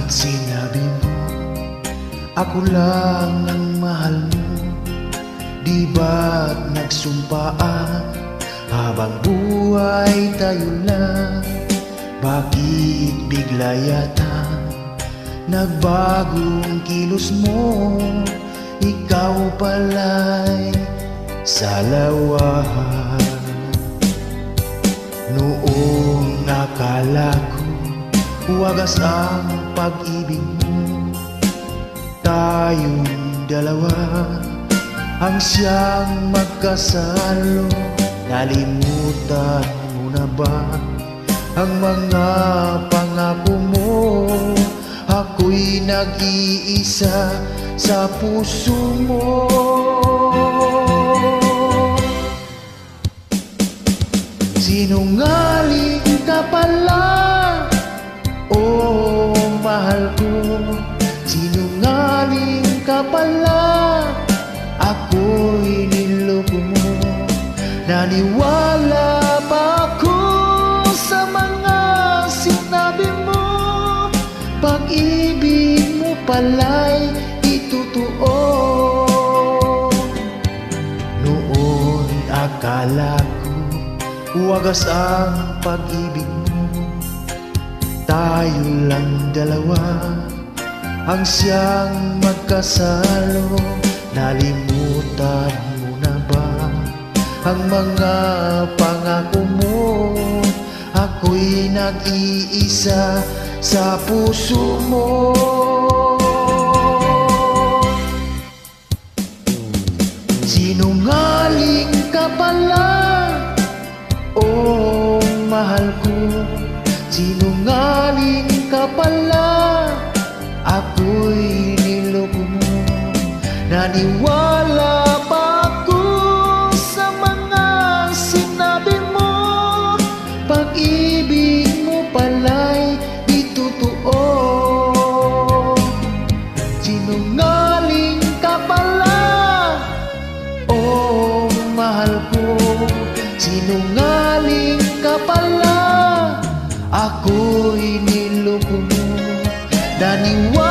sinabi mo, ako lang ang mahal mo. Di ba't nagsumpaan habang buhay tayo lang? Bakit bigla yata nagbagong kilos mo? Ikaw pala'y salawahan. Noong akala ko wagas ang pag-ibig mo, tayong dalawa ang siyang magkasalo. Nalimutan mo na ba ang mga pangako mo? Ako'y nag-iisa sa puso mo. Sinungaling ka pala, oh mahal ko. Sinungaling ka pala, ako'y niloko mo. Naniwala pa ako sa mga sinabi mo. Pag-ibig mo pala'y itutoo. Noon akala ko wagas ang pag-ibig mo, tayo lang dalawa ang siyang magkasalo. Nalimutan mo na ba ang mga pangako mo? Ako'y nag-iisa sa puso mo. Sinungaling ka pala, oh mahal ko. Sinungaling ka pala, ako'y niloko mo. Naniwala pa ako sa mga sinabi mo. Pag-ibig mo pala'y itutoo. Sinungaling ka pala, oh mahal ko. Sinungaling ka pala, ako'y niloko mo. Naniwala